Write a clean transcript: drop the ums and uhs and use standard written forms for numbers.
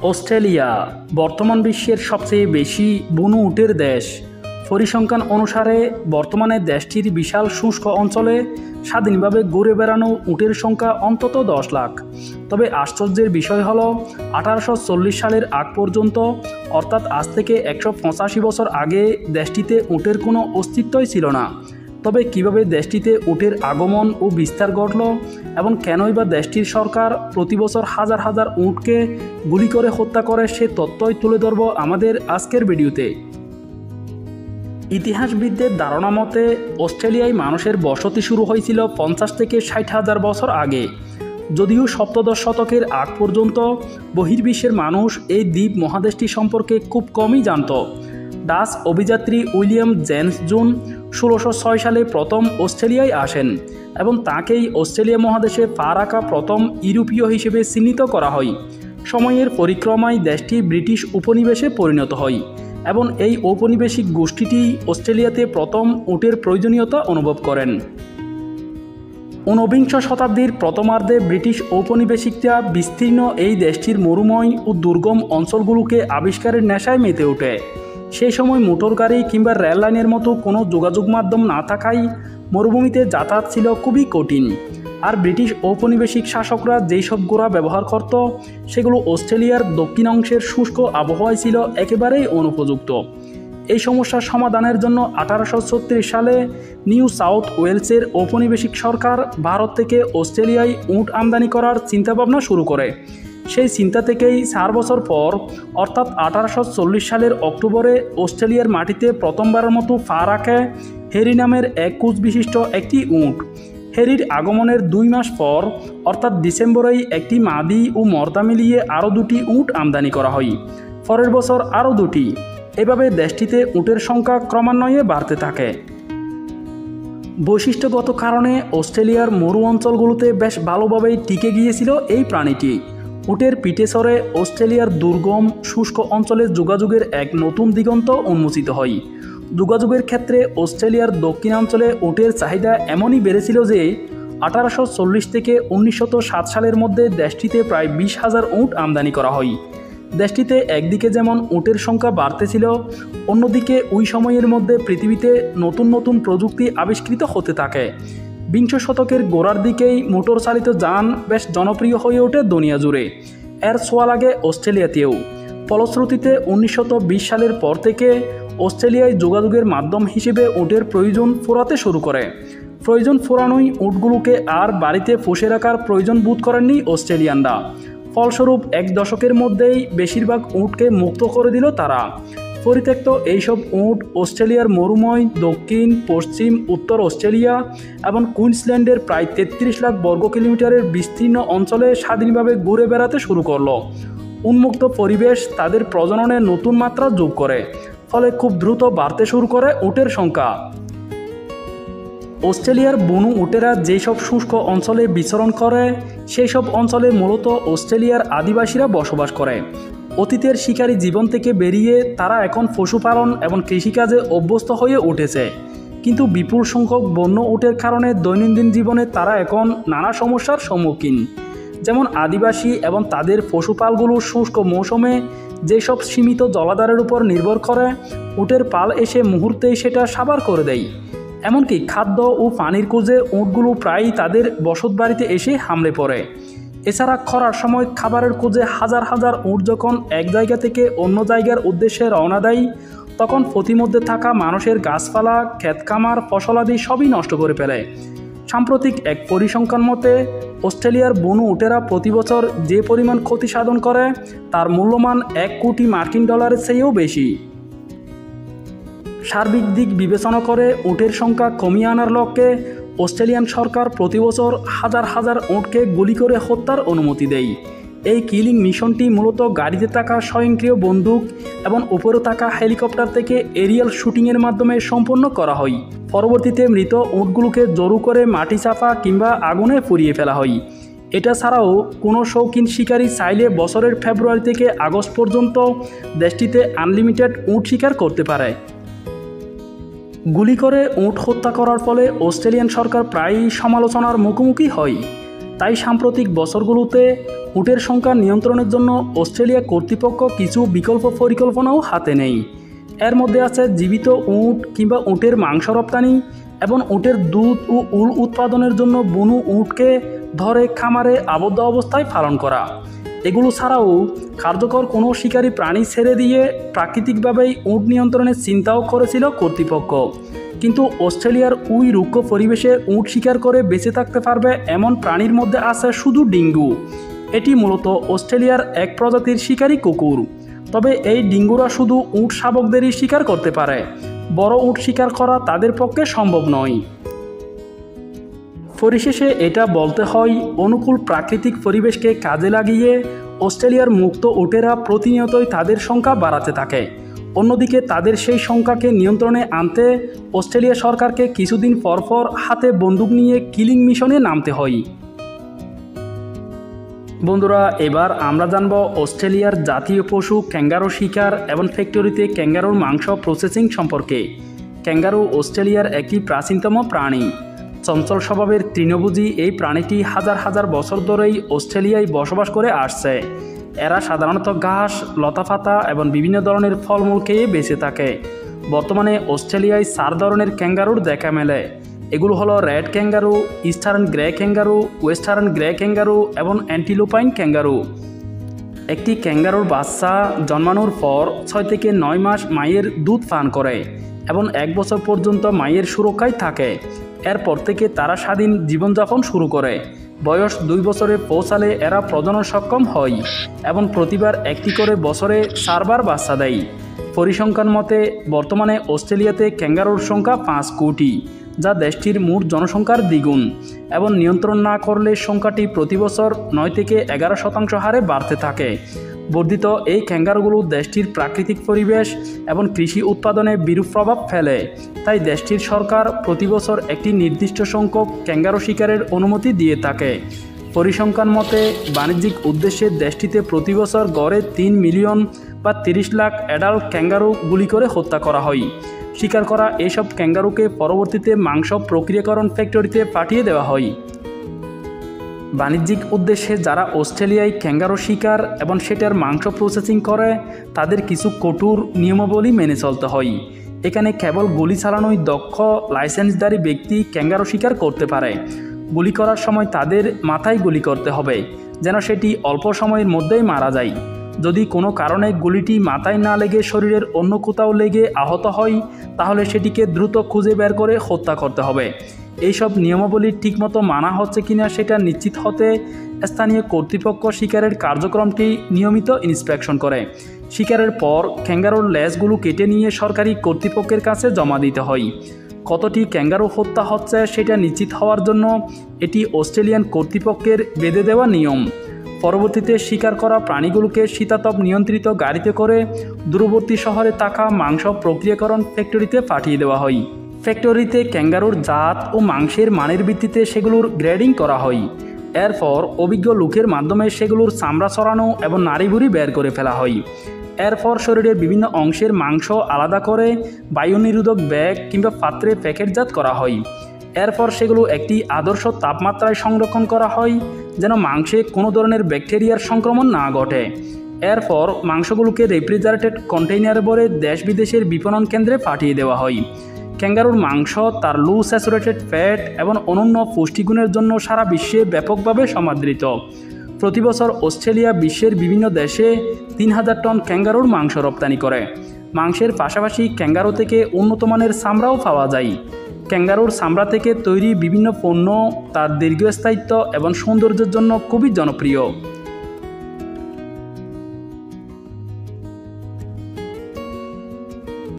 Australia বর্তমান বিশ্বের সবচেয়ে বেশি বুনো উটের দেশ। পরিসংখ্যান অনুসারে বর্তমানে দেশটির বিশাল শুষ্ক অঞ্চলে স্বাধীনভাবে ঘুরে বেড়ানো উটের সংখ্যা অন্তত 10 লাখ। তবে আশ্চর্যের বিষয় হল 1840 সালের আগ পর্যন্ত, অর্থাৎ আজ থেকে 185 বছর আগে দেশটিতে উটের কোনো অস্তিত্বই ছিল না। তবে কিভাবে দেশটিতে উটের আগমন ও বিস্তার ঘটল এবং কেনই বা দেশটির সরকার প্রতি বছর হাজার হাজার উটকে গুলি করে হত্যা করে, সে তথ্যই তুলে ধরব আমাদের আজকের ভিডিওতে। ইতিহাসবিদদের ধারণা মতে অস্ট্রেলিয়ায় মানুষের বসতি শুরু হয়েছিল 50 থেকে 60 হাজার বছর আগে। যদিও সপ্তদশ শতকের আগ পর্যন্ত বহির্বিশ্বের মানুষ এই দ্বীপ মহাদেশটি সম্পর্কে খুব কমই জানত। ডাচ অভিযাত্রী উইলিয়াম জেমস জুন 1606 সালে প্রথম অস্ট্রেলিয়ায় আসেন এবং তাকেই অস্ট্রেলিয়া মহাদেশে পা রাখা প্রথম ইউরোপীয় হিসেবে চিহ্নিত করা হয়। সময়ের পরিক্রমায় দেশটি ব্রিটিশ উপনিবেশে পরিণত হয় এবং এই ঔপনিবেশিক গোষ্ঠীটি অস্ট্রেলিয়াতে প্রথম উটের প্রয়োজনীয়তা অনুভব করেন। ঊনবিংশ শতাব্দীর প্রথমার্ধে ব্রিটিশ ঔপনিবেশিকরা বিস্তীর্ণ এই দেশটির মরুময় ও দুর্গম অঞ্চলগুলোকে আবিষ্কারের নেশায় মেতে ওঠে। সেই সময় মোটর গাড়ি কিংবা রেল লাইনের মতো কোনো যোগাযোগ মাধ্যম না থাকায় মরুভূমিতে যাতায়াত ছিল খুবই কঠিন। আর ব্রিটিশ ঔপনিবেশিক শাসকরা যেই সব ঘোড়া ব্যবহার করত সেগুলো অস্ট্রেলিয়ার দক্ষিণ অংশের শুষ্ক আবহাওয়ায় ছিল একেবারেই অনুপযুক্ত। এই সমস্যার সমাধানের জন্য 1836 সালে নিউ সাউথ ওয়েলসের ঔপনিবেশিক সরকার ভারত থেকে অস্ট্রেলিয়ায় উট আমদানি করার চিন্তাভাবনা শুরু করে। সেই চিন্তা থেকেই 4 বছর পর, অর্থাৎ 1840 সালের অক্টোবরে অস্ট্রেলিয়ার মাটিতে প্রথমবারের মতো পা রাখে হেরি নামের এক কোচ বিশিষ্ট একটি উট। হেরির আগমনের 2 মাস পর, অর্থাৎ ডিসেম্বরেই একটি মাদি ও মর্দা মিলিয়ে আরও 2টি উট আমদানি করা হয়। পরের বছর আরও 2টি। এভাবে দেশটিতে উটের সংখ্যা ক্রমান্বয়ে বাড়তে থাকে। বৈশিষ্ট্যগত কারণে অস্ট্রেলিয়ার মরু অঞ্চলগুলোতে বেশ ভালোভাবেই টিকে গিয়েছিল এই প্রাণীটি। উটের পিঠে চড়ে অস্ট্রেলিয়ার দুর্গম শুষ্ক অঞ্চলে যোগাযোগের এক নতুন দিগন্ত উন্মোচিত হয়। যোগাযোগের ক্ষেত্রে অস্ট্রেলিয়ার দক্ষিণাঞ্চলে উটের চাহিদা এমনই বেড়েছিল যে 1840 থেকে 1907 সালের মধ্যে দেশটিতে প্রায় 20,000 উট আমদানি করা হয়। দেশটিতে একদিকে যেমন উটের সংখ্যা বাড়তেছিল, অন্যদিকে ওই সময়ের মধ্যে পৃথিবীতে নতুন নতুন প্রযুক্তি আবিষ্কৃত হতে থাকে। বিংশ শতকের গোড়ার দিকেই মোটর চালিত যান বেশ জনপ্রিয় হয়ে ওঠে দুনিয়া জুড়ে। এর ছোঁয়া লাগে অস্ট্রেলিয়াতেও। ফলশ্রুতিতে 1920 সালের পর থেকে অস্ট্রেলিয়ায় যোগাযোগের মাধ্যম হিসেবে উটের প্রয়োজন ফুরাতে শুরু করে। প্রয়োজন ফুরানোই উটগুলোকে আর বাড়িতে পুষে রাখার প্রয়োজন বোধ করেননি অস্ট্রেলিয়ানরা। ফলস্বরূপ 1 দশকের মধ্যেই বেশিরভাগ উটকে মুক্ত করে দিল তারা। পরিত্যক্ত এইসব উট অস্ট্রেলিয়ার মরুময় দক্ষিণ, পশ্চিম, উত্তর অস্ট্রেলিয়া এবং কুইন্সল্যান্ডের প্রায় 33 লাখ বর্গ কিলোমিটারের বিস্তীর্ণ অঞ্চলে স্বাধীনভাবে ঘুরে বেড়াতে শুরু করলো। উন্মুক্ত পরিবেশ তাদের প্রজননে নতুন মাত্রা যোগ করে, ফলে খুব দ্রুত বাড়তে শুরু করে উটের সংখ্যা। অস্ট্রেলিয়ার বুনো উটেরা যেসব শুষ্ক অঞ্চলে বিচরণ করে সেই সব অঞ্চলে মূলত অস্ট্রেলিয়ার আদিবাসীরা বসবাস করে। অতীতের শিকারী জীবন থেকে বেরিয়ে তারা এখন পশুপালন এবং কৃষিকাজে অভ্যস্ত হয়ে উঠেছে। কিন্তু বিপুল সংখ্যক বন্য উটের কারণে দৈনন্দিন জীবনে তারা এখন নানা সমস্যার সম্মুখীন। যেমন আদিবাসী এবং তাদের পশুপালগুলো শুষ্ক মৌসুমে যেসব সীমিত জলাধারের উপর নির্ভর করে, উটের পাল এসে মুহূর্তেই সেটা সাবার করে দেয়। এমনকি খাদ্য ও পানির খোঁজে উটগুলো প্রায়ই তাদের বসতবাড়িতে এসে হামলে পড়ে। এছাড়া খরার সময় খাবারের খোঁজে হাজার হাজার উট যখন এক জায়গা থেকে অন্য জায়গার উদ্দেশ্যে রওনা দেয়, তখন প্রতিমধ্যে থাকা মানুষের গাছপালা, ক্ষেতখামার, ফসলাদি সবই নষ্ট করে ফেলে। সাম্প্রতিক এক পরিসংখ্যান মতে অস্ট্রেলিয়ার বুনো উটেরা প্রতি বছর যে পরিমাণ ক্ষতি সাধন করে তার মূল্যমান $1 কোটি চেয়েও বেশি। সার্বিক দিক বিবেচনা করে উটের সংখ্যা কমিয়ে আনার লক্ষ্যে অস্ট্রেলিয়ান সরকার প্রতি বছর হাজার হাজার উটকে গুলি করে হত্যার অনুমতি দেয়। এই কিলিং মিশনটি মূলত গাড়িতে থাকা স্বয়ংক্রিয় বন্দুক এবং উপরে থাকা হেলিকপ্টার থেকে এরিয়াল শুটিংয়ের মাধ্যমে সম্পন্ন করা হয়। পরবর্তীতে মৃত উটগুলোকে জড়ো করে মাটি চাপা কিংবা আগুনে পুড়িয়ে ফেলা হয়। এটা ছাড়াও কোনো শৌখিন শিকারী চাইলে বছরের ফেব্রুয়ারি থেকে আগস্ট পর্যন্ত দেশটিতে আনলিমিটেড উট শিকার করতে পারে। গুলি করে উট হত্যা করার ফলে অস্ট্রেলিয়ান সরকার প্রায়ই সমালোচনার মুখোমুখি হয়। তাই সাম্প্রতিক বছরগুলোতে উটের সংখ্যা নিয়ন্ত্রণের জন্য অস্ট্রেলিয়া কর্তৃপক্ষ কিছু বিকল্প পরিকল্পনাও হাতে নেয়। এর মধ্যে আছে জীবিত উট কিংবা উটের মাংস রপ্তানি এবং উটের দুধ ও উল উৎপাদনের জন্য বুনো উটকে ধরে খামারে আবদ্ধ অবস্থায় পালন করা। এগুলো ছাড়াও কার্যকর কোনো শিকারী প্রাণী ছেড়ে দিয়ে প্রাকৃতিকভাবেই উট নিয়ন্ত্রণের চিন্তাও করেছিল কর্তৃপক্ষ। কিন্তু অস্ট্রেলিয়ার ওই রুক্ষ পরিবেশে উট শিকার করে বেঁচে থাকতে পারবে এমন প্রাণীর মধ্যে আছে শুধু ডিঙ্গু। এটি মূলত অস্ট্রেলিয়ার এক প্রজাতির শিকারী কুকুর। তবে এই ডিঙ্গুরা শুধু উট শাবকদেরই শিকার করতে পারে, বড় উট শিকার করা তাদের পক্ষে সম্ভব নয়। পরিশেষে এটা বলতে হয়, অনুকূল প্রাকৃতিক পরিবেশকে কাজে লাগিয়ে অস্ট্রেলিয়ার মুক্ত উটেরা প্রতিনিয়তই তাদের সংখ্যা বাড়াতে থাকে। অন্যদিকে তাদের সেই সংখ্যাকে নিয়ন্ত্রণে আনতে অস্ট্রেলিয়া সরকারকে কিছুদিন পরপর হাতে বন্দুক নিয়ে কিলিং মিশনে নামতে হয়। বন্ধুরা, এবার আমরা জানব অস্ট্রেলিয়ার জাতীয় পশু ক্যাঙ্গারু শিকার এবং ফ্যাক্টরিতে ক্যাঙ্গারুর মাংস প্রসেসিং সম্পর্কে। ক্যাঙ্গারু অস্ট্রেলিয়ার একটি প্রাচীনতম প্রাণী। চঞ্চল স্বভাবের তৃণভোজী এই প্রাণীটি হাজার হাজার বছর ধরেই অস্ট্রেলিয়ায় বসবাস করে আসছে। এরা সাধারণত ঘাস, লতাপাতা এবং বিভিন্ন ধরনের ফলমূল খেয়ে বেঁচে থাকে। বর্তমানে অস্ট্রেলিয়ায় 4 ধরনের ক্যাঙ্গারুর দেখা মেলে। এগুলো হলো red kangaroo, eastern grey kangaroo, western grey kangaroo এবং অ্যান্টিলোপাইন ক্যাঙ্গারু। একটি ক্যাঙ্গারুর বাচ্চা জন্মানোর পর 6 থেকে 9 মাস মায়ের দুধ পান করে এবং 1 বছর পর্যন্ত মায়ের সুরক্ষায় থাকে। এরপর থেকে তারা স্বাধীন জীবনযাপন শুরু করে। বয়স 2 বছরে পৌঁছালে এরা প্রজনন সক্ষম হয় এবং প্রতিবার একটি করে বছরে 4 বার বাচ্চা দেয়। পরিসংখ্যান মতে বর্তমানে অস্ট্রেলিয়াতে ক্যাঙ্গারুর সংখ্যা 5 কোটি, যা দেশটির মোট জনসংখ্যার দ্বিগুণ, এবং নিয়ন্ত্রণ না করলে সংখ্যাটি প্রতি বছর 9 থেকে 11% হারে বাড়তে থাকে। বর্ধিত এই ক্যাঙ্গারুগুলো দেশটির প্রাকৃতিক পরিবেশ এবং কৃষি উৎপাদনে বিরূপ প্রভাব ফেলে। তাই দেশটির সরকার প্রতি বছর একটি নির্দিষ্ট সংখ্যক ক্যাঙ্গারু শিকারের অনুমতি দিয়ে থাকে। পরিসংখ্যান মতে বাণিজ্যিক উদ্দেশ্যে দেশটিতে প্রতি বছর গড়ে 3 মিলিয়ন বা 30 লাখ অ্যাডাল্ট ক্যাঙ্গারু গুলি করে হত্যা করা হয়। শিকার করা এসব ক্যাঙ্গারুকে পরবর্তীতে মাংস প্রক্রিয়াকরণ ফ্যাক্টরিতে পাঠিয়ে দেওয়া হয়। বাণিজ্যিক উদ্দেশ্যে যারা অস্ট্রেলিয়ায় ক্যাঙ্গারু শিকার এবং সেটার মাংস প্রসেসিং করে তাদের কিছু কঠোর নিয়মাবলী মেনে চলতে হয়। এখানে কেবল গুলি চালানোই দক্ষ লাইসেন্সধারী ব্যক্তি ক্যাঙ্গারু শিকার করতে পারে। গুলি করার সময় তাদের মাথায় গুলি করতে হবে, যেন সেটি অল্প সময়ের মধ্যেই মারা যায়। যদি কোনো কারণে গুলিটি মাথায় না লেগে শরীরের অন্য কোথাও লেগে আহত হয়, তাহলে সেটিকে দ্রুত খুঁজে বের করে হত্যা করতে হবে। এইসব নিয়মাবলী ঠিকমতো মানা হচ্ছে কিনা সেটা নিশ্চিত হতে স্থানীয় কর্তৃপক্ষ শিকারের কার্যক্রমটি নিয়মিত ইন্সপেকশন করে। শিকারের পর ক্যাঙ্গারুর লেজগুলো কেটে নিয়ে সরকারি কর্তৃপক্ষের কাছে জমা দিতে হয়। কতটি ক্যাঙ্গারু হত্যা হচ্ছে সেটা নিশ্চিত হওয়ার জন্য এটি অস্ট্রেলিয়ান কর্তৃপক্ষের বেঁধে দেওয়া নিয়ম। পরবর্তীতে শিকার করা প্রাণীগুলোকে শীতাতপ নিয়ন্ত্রিত গাড়িতে করে দূরবর্তী শহরে থাকা মাংস প্রক্রিয়াকরণ ফ্যাক্টরিতে পাঠিয়ে দেওয়া হয়। ফ্যাক্টরিতে ক্যাঙ্গারুর জাত ও মাংসের মানের ভিত্তিতে সেগুলোর গ্রেডিং করা হয়। এরপর অভিজ্ঞ লোকের মাধ্যমে সেগুলোর চামড়া ছড়ানো এবং নাড়িভুড়ি বের করে ফেলা হয়। এরপর শরীরের বিভিন্ন অংশের মাংস আলাদা করে বায়ু নিরোধক ব্যাগ কিংবা পাত্রে প্যাকেটজাত করা হয়। এরপর সেগুলো একটি আদর্শ তাপমাত্রায় সংরক্ষণ করা হয়, যেন মাংসে কোনো ধরনের ব্যাকটেরিয়ার সংক্রমণ না ঘটে। এরপর মাংসগুলোকে রেফ্রিজারেটেড কন্টেইনারে ভরে দেশ বিদেশের বিপণন কেন্দ্রে পাঠিয়ে দেওয়া হয়। ক্যাঙ্গারুর মাংস তার লো স্যাচুরেটেড ফ্যাট এবং অনন্য পুষ্টিগুণের জন্য সারা বিশ্বে ব্যাপকভাবে সমাদৃত। প্রতি বছর অস্ট্রেলিয়া বিশ্বের বিভিন্ন দেশে 3000 টন ক্যাঙ্গারুর মাংস রপ্তানি করে। মাংসের পাশাপাশি ক্যাঙ্গারু থেকে উন্নত মানের চামড়াও পাওয়া যায়। ক্যাঙ্গারুর চামড়া থেকে তৈরি বিভিন্ন পণ্য তার দীর্ঘস্থায়িত্ব এবং সৌন্দর্যের জন্য খুবই জনপ্রিয়।